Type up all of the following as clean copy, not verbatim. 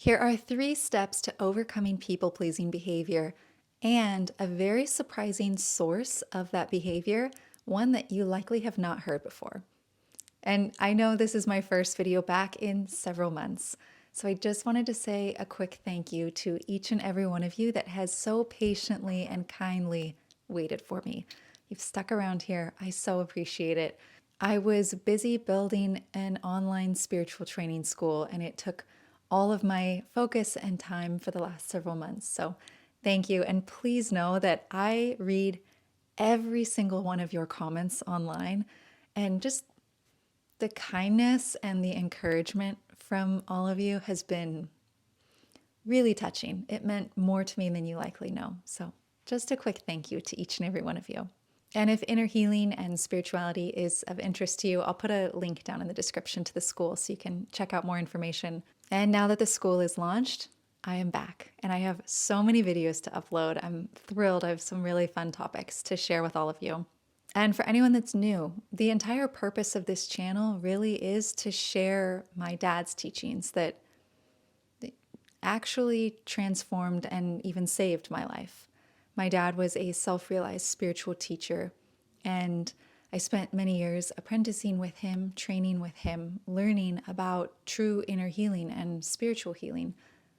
Here are 3 steps to overcoming people-pleasing behavior and a very surprising source of that behavior, one that you likely have not heard before. And I know this is my first video back in several months, so I just wanted to say a quick thank you to each and every one of you that has so patiently and kindly waited for me. You've stuck around here. I so appreciate it. I was busy building an online spiritual training school, and it took all of my focus and time for the last several months. So thank you. And please know that I read every single one of your comments online, and just the kindness and the encouragement from all of you has been really touching. It meant more to me than you likely know. So just a quick thank you to each and every one of you. And if inner healing and spirituality is of interest to you, I'll put a link down in the description to the school so you can check out more information. And now that the school is launched, I am back and I have so many videos to upload. I'm thrilled. I have some really fun topics to share with all of you. And for anyone that's new, the entire purpose of this channel really is to share my dad's teachings that actually transformed and even saved my life. My dad was a self-realized spiritual teacher, and I spent many years apprenticing with him, training with him, learning about true inner healing and spiritual healing,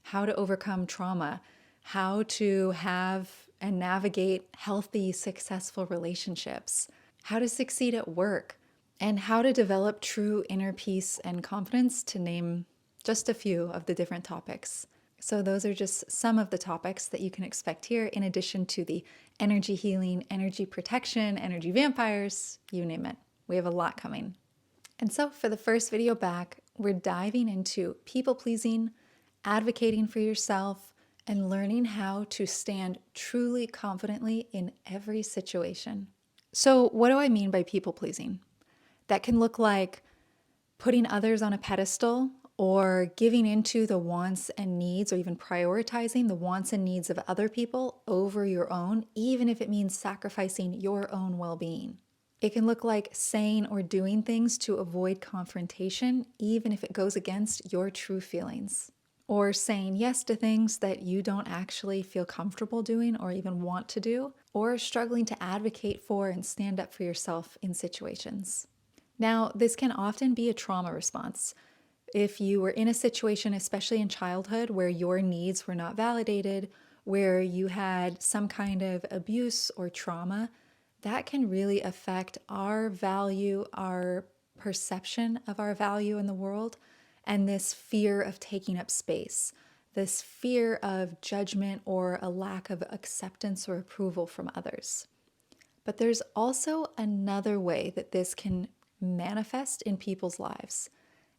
how to overcome trauma, how to have and navigate healthy, successful relationships, how to succeed at work, and how to develop true inner peace and confidence, to name just a few of the different topics. So those are just some of the topics that you can expect here, in addition to the energy healing, energy protection, energy vampires, you name it. We have a lot coming. And so for the first video back, we're diving into people-pleasing, advocating for yourself, and learning how to stand truly confidently in every situation. So what do I mean by people-pleasing? That can look like putting others on a pedestal, or giving into the wants and needs, or even prioritizing the wants and needs of other people over your own, even if it means sacrificing your own well-being. It can look like saying or doing things to avoid confrontation, even if it goes against your true feelings. Or saying yes to things that you don't actually feel comfortable doing or even want to do, or struggling to advocate for and stand up for yourself in situations. Now, this can often be a trauma response. If you were in a situation, especially in childhood, where your needs were not validated, where you had some kind of abuse or trauma, that can really affect our value, our perception of our value in the world, and this fear of taking up space, this fear of judgment or a lack of acceptance or approval from others. But there's also another way that this can manifest in people's lives.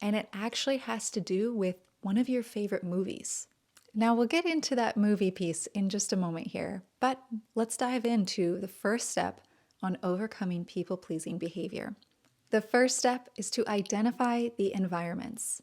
And it actually has to do with one of your favorite movies. Now we'll get into that movie piece in just a moment here, but let's dive into the first step on overcoming people-pleasing behavior. The first step is to identify the environments.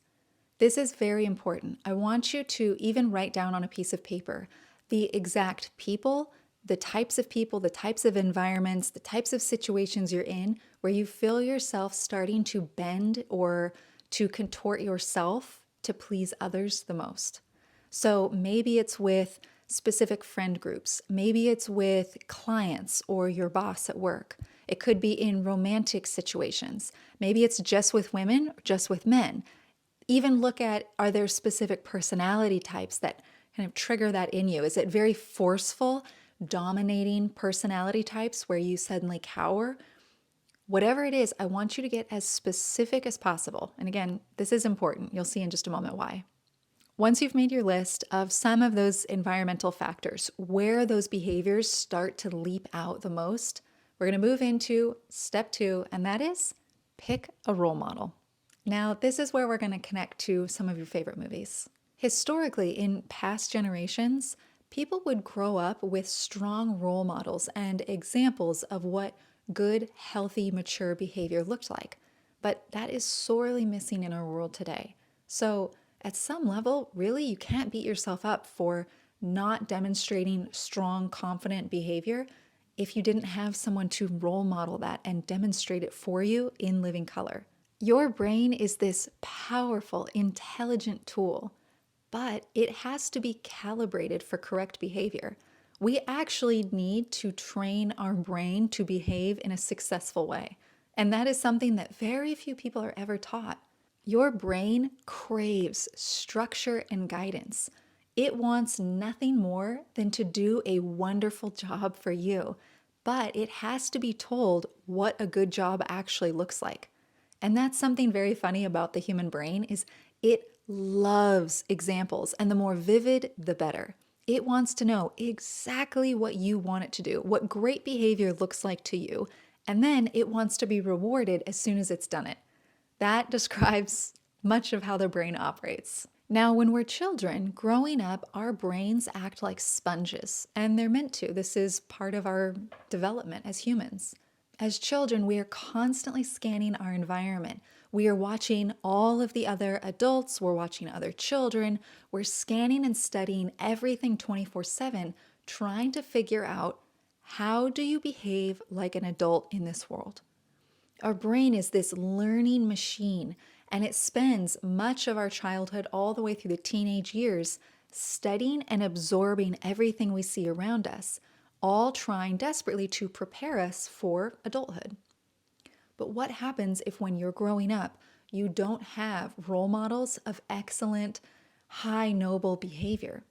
This is very important. I want you to even write down on a piece of paper the exact people, the types of environments, the types of situations you're in where you feel yourself starting to bend or to contort yourself to please others the most. So maybe it's with specific friend groups. Maybe it's with clients or your boss at work. It could be in romantic situations. Maybe it's just with women, just with men. Even look at, are there specific personality types that kind of trigger that in you? Is it very forceful, dominating personality types where you suddenly cower? Whatever it is, I want you to get as specific as possible. And again, this is important. You'll see in just a moment why. Once you've made your list of some of those environmental factors, where those behaviors start to leap out the most, we're going to move into step 2, and that is pick a role model. Now, this is where we're going to connect to some of your favorite movies. Historically, in past generations, people would grow up with strong role models and examples of what good, healthy, mature behavior looked like. But that is sorely missing in our world today. So at some level, really, you can't beat yourself up for not demonstrating strong, confident behavior if you didn't have someone to role model that and demonstrate it for you in living color. Your brain is this powerful, intelligent tool, but it has to be calibrated for correct behavior. We actually need to train our brain to behave in a successful way. And that is something that very few people are ever taught. Your brain craves structure and guidance. It wants nothing more than to do a wonderful job for you, but it has to be told what a good job actually looks like. And that's something very funny about the human brain is it loves examples, and the more vivid, the better. It wants to know exactly what you want it to do, what great behavior looks like to you, and then it wants to be rewarded as soon as it's done it. That describes much of how the brain operates. Now, when we're children, growing up, our brains act like sponges, and they're meant to. This is part of our development as humans. As children, we are constantly scanning our environment. We are watching all of the other adults, we're watching other children, we're scanning and studying everything 24/7, trying to figure out how do you behave like an adult in this world. Our brain is this learning machine, and it spends much of our childhood all the way through the teenage years studying and absorbing everything we see around us, all trying desperately to prepare us for adulthood. But what happens if, when you're growing up, you don't have role models of excellent, high, noble behavior?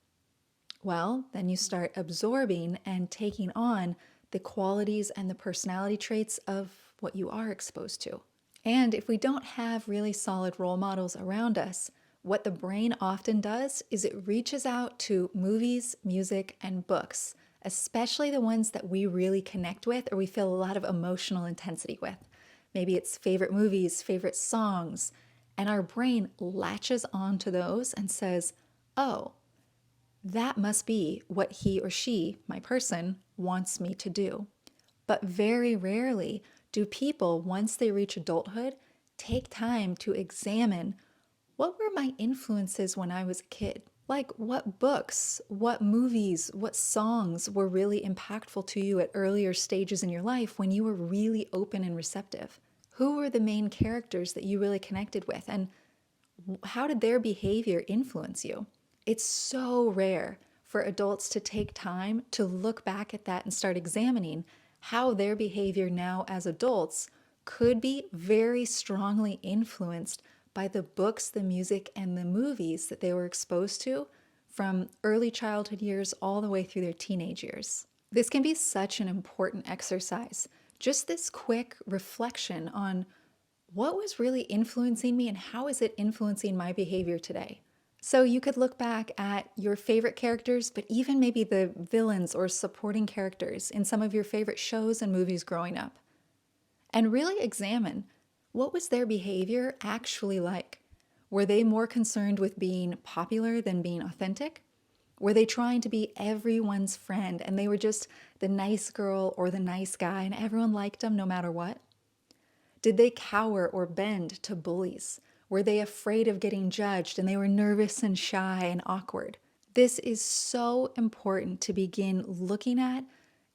Well, then you start absorbing and taking on the qualities and the personality traits of what you are exposed to. And if we don't have really solid role models around us, what the brain often does is it reaches out to movies, music, and books, especially the ones that we really connect with or we feel a lot of emotional intensity with. Maybe it's favorite movies, favorite songs, and our brain latches onto those and says, oh, that must be what he or she, my person, wants me to do. But very rarely do people, once they reach adulthood, take time to examine what were my influences when I was a kid? Like what books, what movies, what songs were really impactful to you at earlier stages in your life when you were really open and receptive? Who were the main characters that you really connected with? And how did their behavior influence you? It's so rare for adults to take time to look back at that and start examining how their behavior now as adults could be very strongly influenced by the books, the music, and the movies that they were exposed to from early childhood years all the way through their teenage years. This can be such an important exercise. Just this quick reflection on what was really influencing me and how is it influencing my behavior today? So you could look back at your favorite characters, but even maybe the villains or supporting characters in some of your favorite shows and movies growing up, and really examine what was their behavior actually like. Were they more concerned with being popular than being authentic? Were they trying to be everyone's friend and they were just the nice girl or the nice guy and everyone liked them no matter what? Did they cower or bend to bullies? Were they afraid of getting judged and they were nervous and shy and awkward? This is so important to begin looking at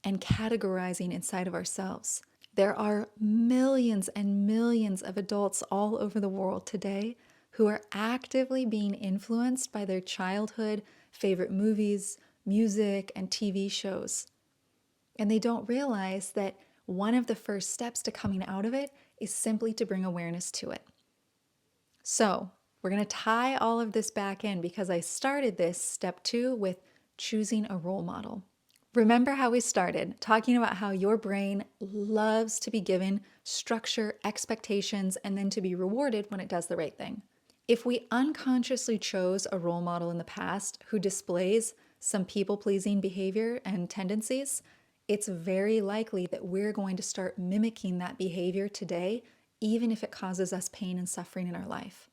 and categorizing inside of ourselves. There are millions and millions of adults all over the world today who are actively being influenced by their childhood favorite movies, music, and TV shows. And they don't realize that one of the first steps to coming out of it is simply to bring awareness to it. So we're going to tie all of this back in because I started this step 2 with choosing a role model. Remember how we started talking about how your brain loves to be given structure, expectations, and then to be rewarded when it does the right thing. If we unconsciously chose a role model in the past who displays some people-pleasing behavior and tendencies, it's very likely that we're going to start mimicking that behavior today, even if it causes us pain and suffering in our life.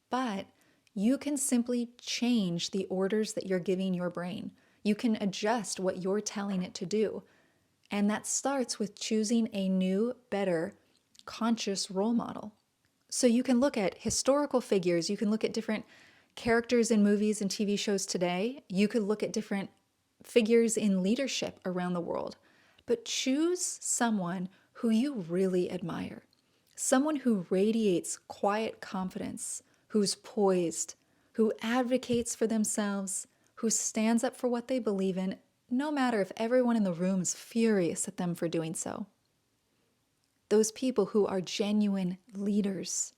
But you can simply change the orders that you're giving your brain. You can adjust what you're telling it to do. And that starts with choosing a new, better, conscious role model. So you can look at historical figures, you can look at different characters in movies and TV shows today, you could look at different figures in leadership around the world, but choose someone who you really admire, someone who radiates quiet confidence, who's poised, who advocates for themselves, who stands up for what they believe in, no matter if everyone in the room is furious at them for doing so. Those people who are genuine leaders.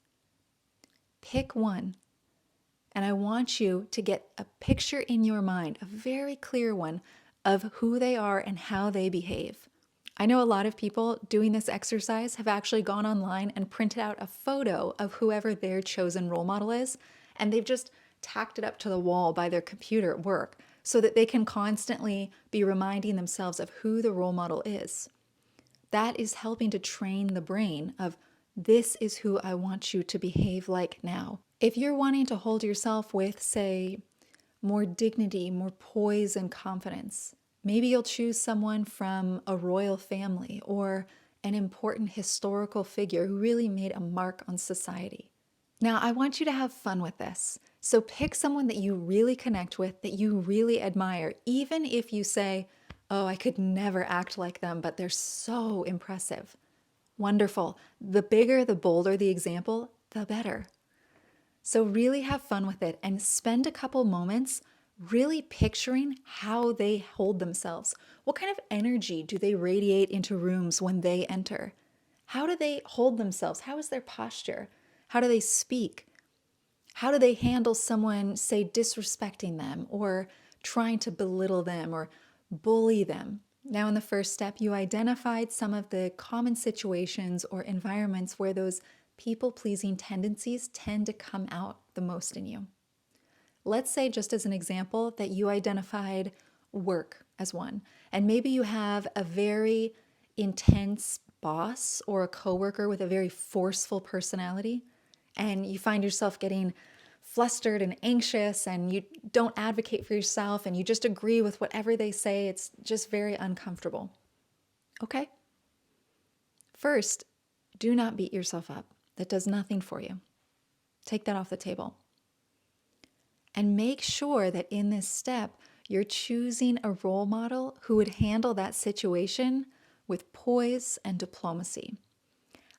Pick one. And I want you to get a picture in your mind, a very clear one, of who they are and how they behave. I know a lot of people doing this exercise have actually gone online and printed out a photo of whoever their chosen role model is, and they've just tacked it up to the wall by their computer at work so that they can constantly be reminding themselves of who the role model is. That is helping to train the brain of, this is who I want you to behave like now. If you're wanting to hold yourself with, say, more dignity, more poise and confidence, maybe you'll choose someone from a royal family or an important historical figure who really made a mark on society. Now, I want you to have fun with this. So pick someone that you really connect with, that you really admire, even if you say, oh, I could never act like them, but they're so impressive. Wonderful. The bigger, the bolder the example, the better. So really have fun with it and spend a couple moments really picturing how they hold themselves. What kind of energy do they radiate into rooms when they enter? How do they hold themselves? How is their posture? How do they speak? How do they handle someone, say, disrespecting them or trying to belittle them or bully them? Now, in the first step, you identified some of the common situations or environments where those people-pleasing tendencies tend to come out the most in you. Let's say, just as an example, that you identified work as one, and maybe you have a very intense boss or a coworker with a very forceful personality, and you find yourself getting flustered and anxious, and you don't advocate for yourself, and you just agree with whatever they say. It's just very uncomfortable. Okay? First, do not beat yourself up. That does nothing for you. Take that off the table. And make sure that in this step, you're choosing a role model who would handle that situation with poise and diplomacy.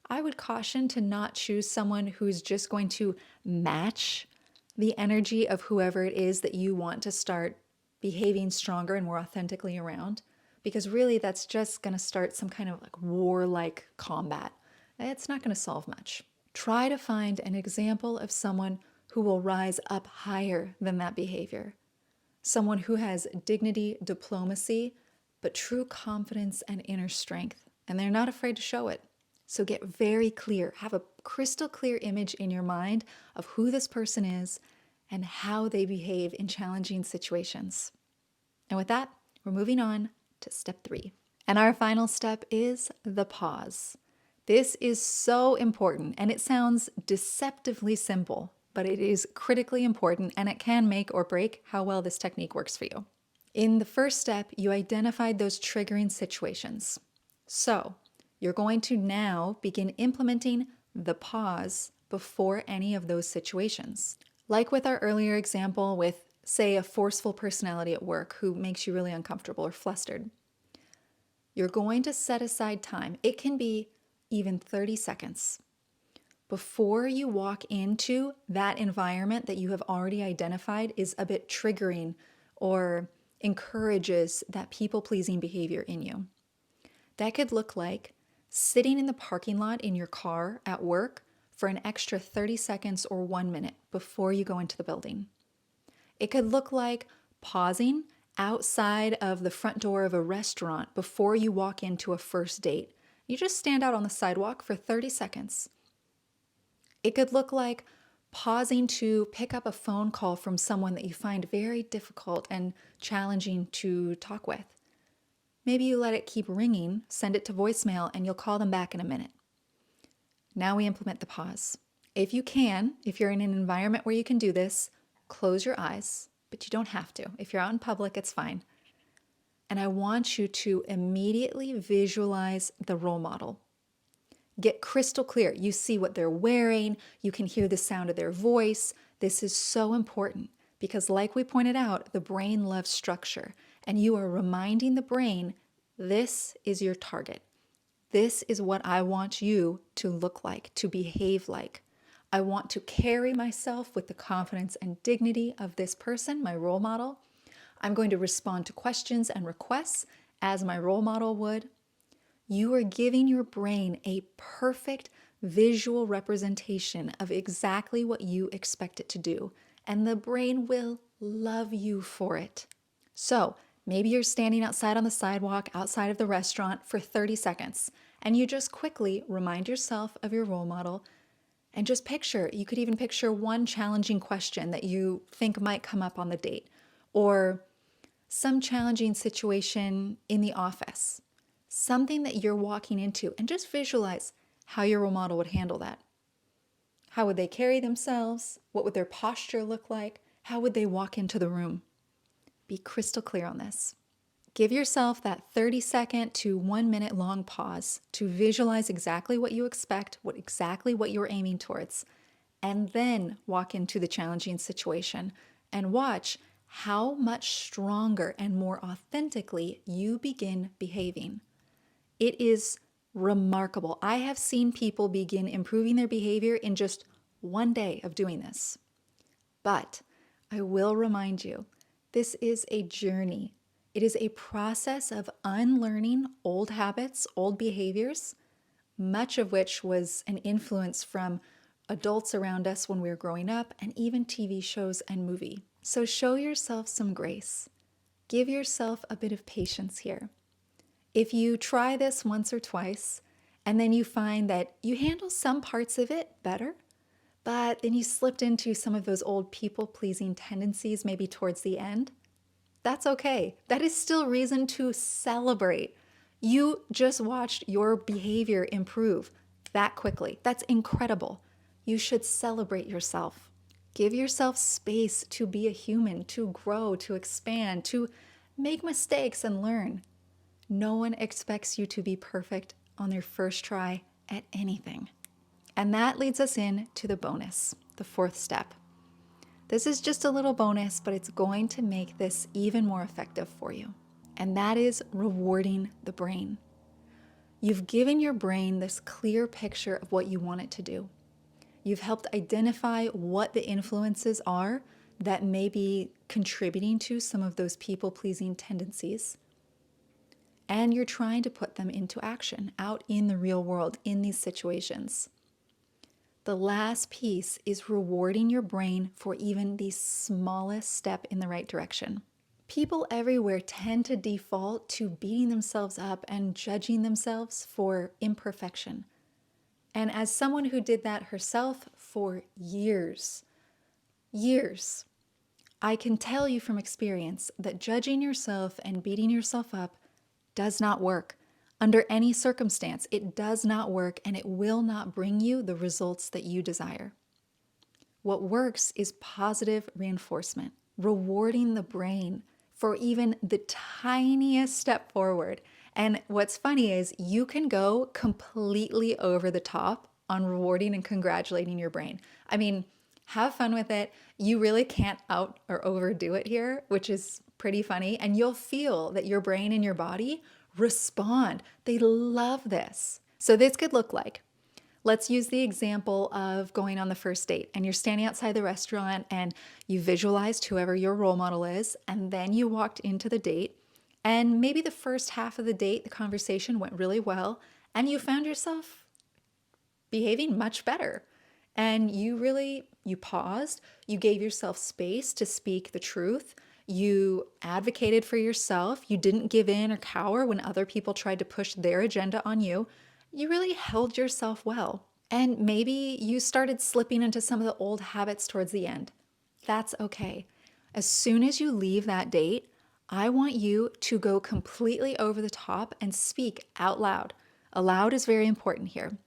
I would caution to not choose someone who's just going to match the energy of whoever it is that you want to start behaving stronger and more authentically around, because really that's just going to start some kind of like warlike combat. It's not going to solve much. Try to find an example of someone who will rise up higher than that behavior. Someone who has dignity, diplomacy, but true confidence and inner strength, and they're not afraid to show it. So get very clear, have a crystal clear image in your mind of who this person is and how they behave in challenging situations. And with that, we're moving on to step 3. And our final step is the pause. This is so important, and it sounds deceptively simple, but it is critically important, and it can make or break how well this technique works for you. In the first step, you identified those triggering situations. So you're going to now begin implementing the pause before any of those situations. Like with our earlier example with, say, a forceful personality at work who makes you really uncomfortable or flustered. You're going to set aside time. It can be even 30 seconds before you walk into that environment that you have already identified is a bit triggering or encourages that people-pleasing behavior in you. That could look like sitting in the parking lot in your car at work for an extra 30 seconds or 1 minute before you go into the building. It could look like pausing outside of the front door of a restaurant before you walk into a first date. You just stand out on the sidewalk for 30 seconds. It could look like pausing to pick up a phone call from someone that you find very difficult and challenging to talk with. Maybe you let it keep ringing, send it to voicemail, and you'll call them back in a minute. Now we implement the pause. If you can, if you're in an environment where you can do this, close your eyes, but you don't have to. If you're out in public, it's fine. And I want you to immediately visualize the role model. Get crystal clear. You see what they're wearing. You can hear the sound of their voice. This is so important because, like we pointed out, the brain loves structure, and you are reminding the brain, this is your target. This is what I want you to look like, to behave like. I want to carry myself with the confidence and dignity of this person, my role model. I'm going to respond to questions and requests as my role model would. You are giving your brain a perfect visual representation of exactly what you expect it to do, and the brain will love you for it. So maybe you're standing outside on the sidewalk outside of the restaurant for 30 seconds, and you just quickly remind yourself of your role model and just picture, you could even picture one challenging question that you think might come up on the date, or some challenging situation in the office, something that you're walking into, and just visualize how your role model would handle that. How would they carry themselves? What would their posture look like? How would they walk into the room? Be crystal clear on this. Give yourself that 30-second to 1-minute long pause to visualize exactly what you expect, exactly what you're aiming towards, and then walk into the challenging situation and watch how much stronger and more authentically you begin behaving. It is remarkable. I have seen people begin improving their behavior in just one day of doing this. But I will remind you, this is a journey. It is a process of unlearning old habits, old behaviors, much of which was an influence from adults around us when we were growing up, and even TV shows and movie. So show yourself some grace. Give yourself a bit of patience here. If you try this once or twice, and then you find that you handle some parts of it better, but then you slipped into some of those old people-pleasing tendencies maybe towards the end, that's okay. That is still reason to celebrate. You just watched your behavior improve that quickly. That's incredible. You should celebrate yourself. Give yourself space to be a human, to grow, to expand, to make mistakes and learn. No one expects you to be perfect on their first try at anything. And that leads us in to the bonus, the fourth step. This is just a little bonus, but it's going to make this even more effective for you. And that is rewarding the brain. You've given your brain this clear picture of what you want it to do. You've helped identify what the influences are that may be contributing to some of those people-pleasing tendencies. And you're trying to put them into action out in the real world, in these situations. The last piece is rewarding your brain for even the smallest step in the right direction. People everywhere tend to default to beating themselves up and judging themselves for imperfection. And as someone who did that herself for years, I can tell you from experience that judging yourself and beating yourself up does not work. Under any circumstance, it does not work, and it will not bring you the results that you desire. What works is positive reinforcement, rewarding the brain for even the tiniest step forward. And what's funny is you can go completely over the top on rewarding and congratulating your brain. I mean, have fun with it. You really can't out or overdo it here, which is pretty funny. And you'll feel that your brain and your body respond. They love this. So this could look like, let's use the example of going on the first date and you're standing outside the restaurant and you visualized whoever your role model is, and then you walked into the date, and maybe the first half of the date, the conversation went really well, and you found yourself behaving much better. And you paused, you gave yourself space to speak the truth. You advocated for yourself. You didn't give in or cower when other people tried to push their agenda on you. You really held yourself well. And maybe you started slipping into some of the old habits towards the end. That's okay. As soon as you leave that date, I want you to go completely over the top and speak out loud. Aloud is very important here.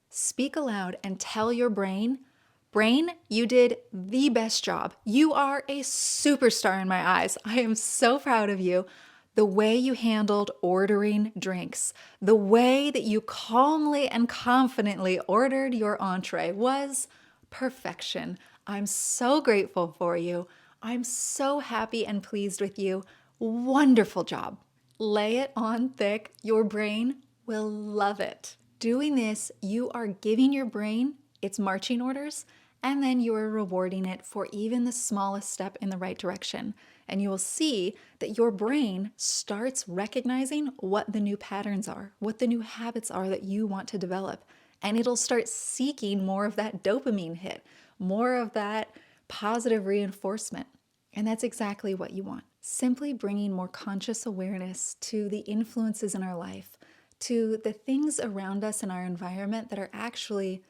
Speak aloud and tell your brain, you did the best job. You are a superstar in my eyes. I am so proud of you. The way you handled ordering drinks, the way that you calmly and confidently ordered your entree was perfection. I'm so grateful for you. I'm so happy and pleased with you. Wonderful job. Lay it on thick. Your brain will love it. Doing this, you are giving your brain its marching orders, and then you are rewarding it for even the smallest step in the right direction. And you will see that your brain starts recognizing what the new patterns are, what the new habits are that you want to develop. And it'll start seeking more of that dopamine hit, more of that positive reinforcement. And that's exactly what you want. Simply bringing more conscious awareness to the influences in our life, to the things around us in our environment that are actually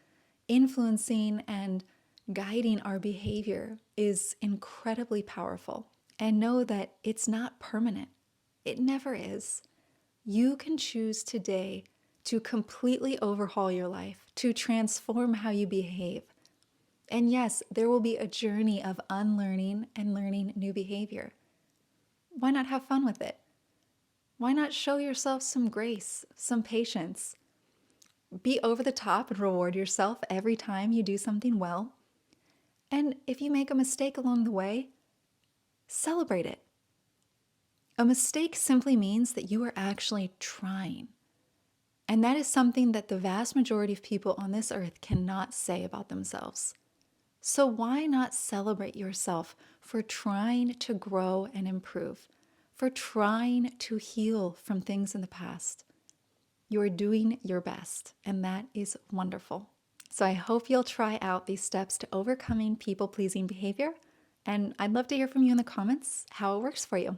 influencing and guiding our behavior is incredibly powerful. And know that it's not permanent. It never is. You can choose today to completely overhaul your life, to transform how you behave. And yes, there will be a journey of unlearning and learning new behavior. Why not have fun with it? Why not show yourself some grace, some patience? Be over the top and reward yourself every time you do something well. And if you make a mistake along the way, celebrate it. A mistake simply means that you are actually trying. And that is something that the vast majority of people on this earth cannot say about themselves. So why not celebrate yourself for trying to grow and improve, for trying to heal from things in the past? You're doing your best, and that is wonderful. So I hope you'll try out these steps to overcoming people-pleasing behavior, and I'd love to hear from you in the comments how it works for you.